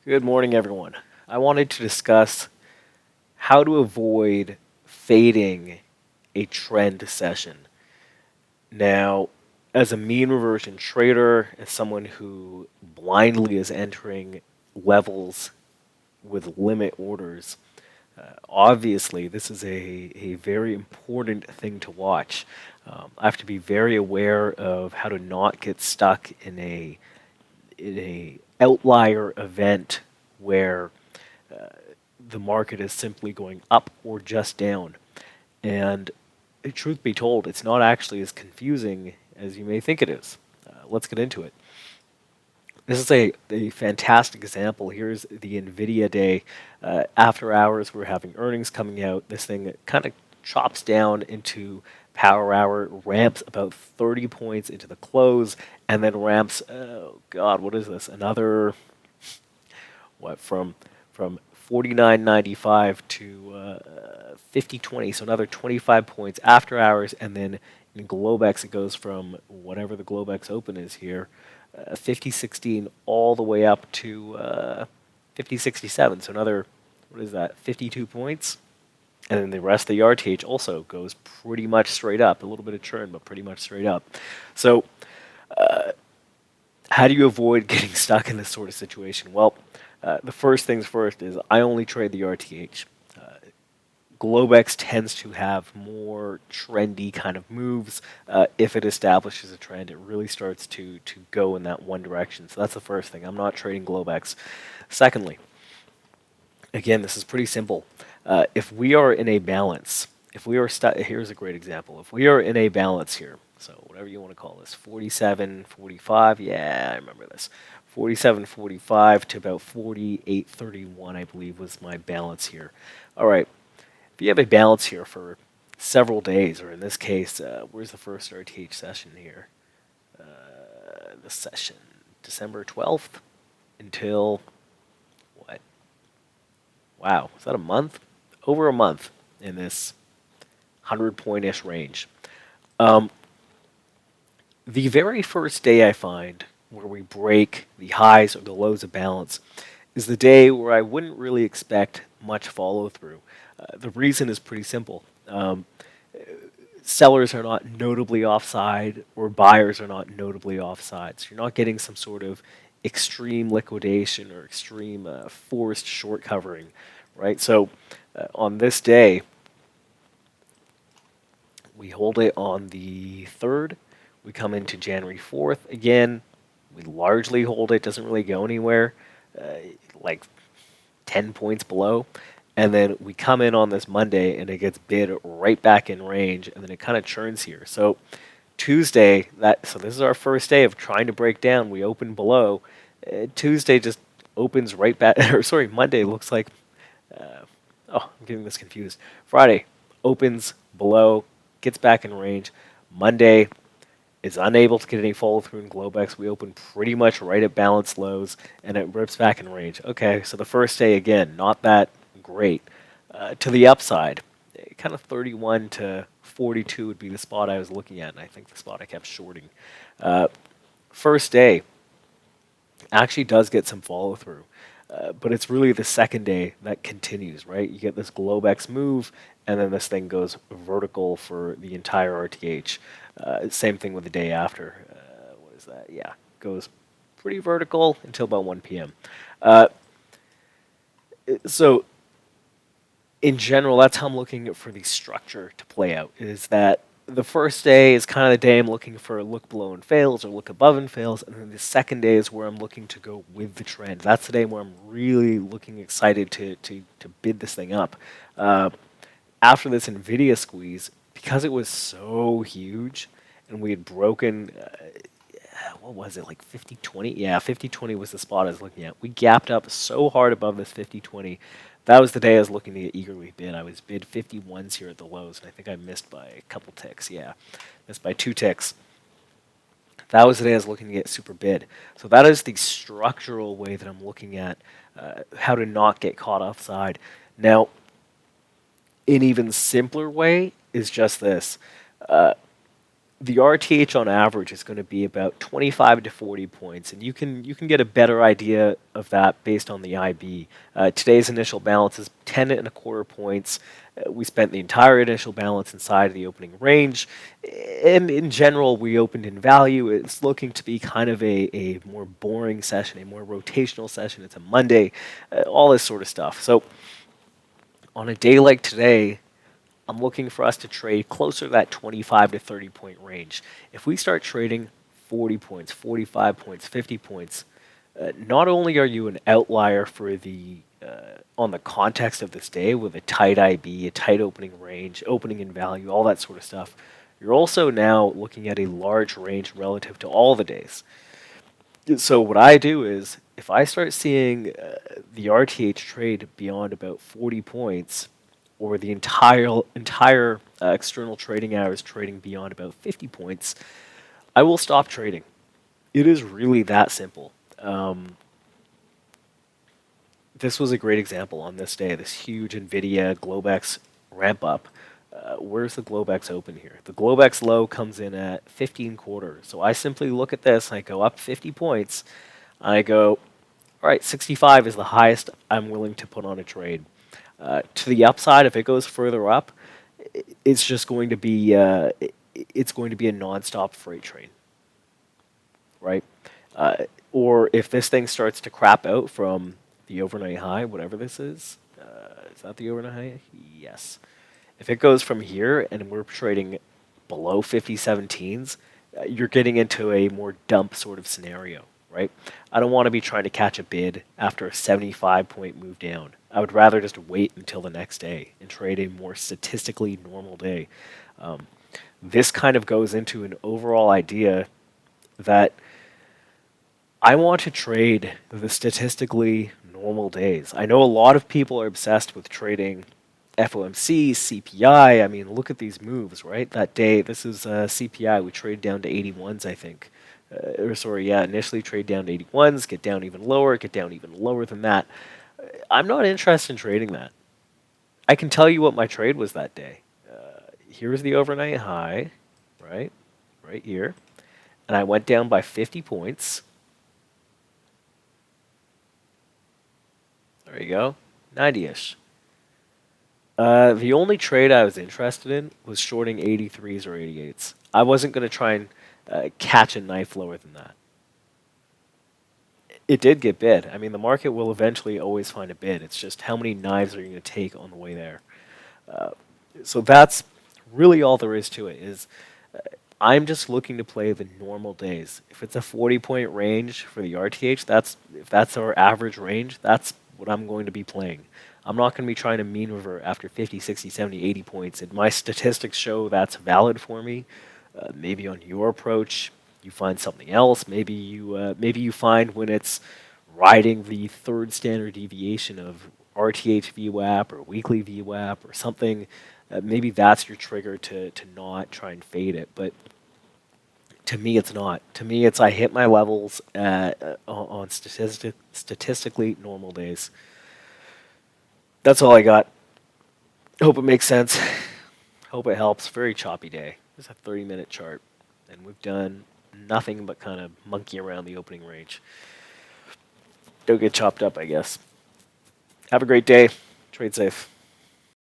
Good morning, everyone. I wanted to discuss how to avoid fading a trend session. Now, as a mean reversion trader, as someone who blindly is entering levels with limit orders, obviously this is a very important thing to watch. I have to be very aware of how to not get stuck in a outlier event where the market is simply going up or just down. And truth be told, it's not actually as confusing as you may think it is. Let's get into it. This is a fantastic example. Here's the NVIDIA day. After hours, we're having earnings coming out. This thing kind of chops down into power hour, ramps about 30 points into the close, and then ramps, oh God, what is this? Another what from 49.95 to 50.20, so another 25 points after hours, and then in Globex it goes from whatever the Globex open is here, 50.16 all the way up to 50.67. So another, what is that, 52 points, and then the rest of the RTH also goes pretty much straight up. A little bit of churn, but pretty much straight up. So how do you avoid getting stuck in this sort of situation? Well, the first things first is I only trade the RTH. Globex tends to have more trendy kind of moves. If it establishes a trend, it really starts to go in that one direction. So that's the first thing. I'm not trading Globex. Secondly, again, this is pretty simple. If we are in a balance, if we are here's a great example. If we are in a balance here, so whatever you want to call this, 47.45, yeah, I remember this. 47.45 to about 48.31, I believe, was my balance here. All right, if you have a balance here for several days, or in this case, where's the first RTH session here? The session, December 12th until what? Wow, is that a month? Over a month in this 100-point-ish range. The very first day I find where we break the highs or the lows of balance is the day where I wouldn't really expect much follow through. The reason is pretty simple. Sellers are not notably offside, or buyers are not notably offside. So you're not getting some sort of extreme liquidation or extreme forced short covering, right? So on this day, we hold it on the 3rd. We come into January 4th again. We largely hold it, doesn't really go anywhere, like 10 points below. And then we come in on this Monday and it gets bid right back in range, and then it kind of churns here. So Tuesday, so this is our first day of trying to break down. We open below. Tuesday just opens right back, or sorry, Monday looks like, I'm getting this confused. Friday opens below, gets back in range. Monday is unable to get any follow through in Globex. We open pretty much right at balance lows, and it rips back in range. Okay, so the first day, again, not that great. To the upside, kind of 31 to 42 would be the spot I was looking at, and I think the spot I kept shorting. First day actually does get some follow through. But it's really the second day that continues, right? You get this Globex move, and then this thing goes vertical for the entire RTH. Same thing with the day after. What is that? Yeah, goes pretty vertical until about 1 p.m. So in general, that's how I'm looking for the structure to play out, is that the first day is kind of the day I'm looking for a look below and fails or look above and fails, and then the second day is where I'm looking to go with the trend. That's the day where I'm really looking excited to bid this thing up. After this NVIDIA squeeze, because it was so huge and we had broken, what was it, like 50.20? Yeah, 50.20 was the spot I was looking at. We gapped up so hard above this 50.20. That was the day I was looking to get eagerly bid. I was bid 51s here at the lows, and I think I missed by a couple ticks. Yeah, missed by 2 ticks. That was the day I was looking to get super bid. So that is the structural way that I'm looking at how to not get caught offside. Now, an even simpler way is just this. the RTH on average is going to be about 25 to 40 points, and you can get a better idea of that based on the IB. Today's initial balance is 10 and a quarter points. We spent the entire initial balance inside of the opening range, and in general, we opened in value. It's looking to be kind of a more boring session, a more rotational session. It's a Monday, all this sort of stuff. So on a day like today, I'm looking for us to trade closer to that 25 to 30 point range. If we start trading 40 points, 45 points, 50 points, not only are you an outlier for the on the context of this day with a tight IB, a tight opening range, opening in value, all that sort of stuff, you're also now looking at a large range relative to all the days. So what I do is if I start seeing the RTH trade beyond about 40 points, or the entire external trading hours trading beyond about 50 points, I will stop trading. It is really that simple. This was a great example on this day, this huge NVIDIA Globex ramp up. Where's the Globex open here? The Globex low comes in at 15 quarters. So I simply look at this and I go up 50 points. I go, all right, 65 is the highest I'm willing to put on a trade. To the upside, if it goes further up, it's just going to be it's going to be a nonstop freight train, right? Or if this thing starts to crap out from the overnight high, whatever this is that the overnight high? Yes. If it goes from here and we're trading below 50.17s, you're getting into a more dump sort of scenario, right? I don't want to be trying to catch a bid after a 75-point move down. I would rather just wait until the next day and trade a more statistically normal day. This kind of goes into an overall idea that I want to trade the statistically normal days. I know a lot of people are obsessed with trading FOMC, CPI. I mean, look at these moves, right? That day, this is CPI. We trade down to 81s, I think. Initially trade down to 81s, get down even lower, get down even lower than that. I'm not interested in trading that. I can tell you what my trade was that day. Here's the overnight high, right? Right here. And I went down by 50 points. There you go. 90-ish. The only trade I was interested in was shorting 83s or 88s. I wasn't going to try and catch a knife lower than that. It did get bid. I mean, the market will eventually always find a bid. It's just how many knives are you going to take on the way there. So that's really all there is to it. I'm just looking to play the normal days. If it's a 40-point range for the RTH, if that's our average range, that's what I'm going to be playing. I'm not going to be trying to mean revert after 50, 60, 70, 80 points. And my statistics show that's valid for me. Maybe on your approach, you find something else. Maybe you find when it's riding the third standard deviation of RTH VWAP or weekly VWAP or something. Maybe that's your trigger to not try and fade it. But to me, it's not. To me, it's I hit my levels on statistically normal days. That's all I got. Hope it makes sense. Hope it helps. Very choppy day. It's a 30-minute chart, and we've done nothing but kind of monkey around the opening range. Don't get chopped up, I guess. Have a great day. Trade safe.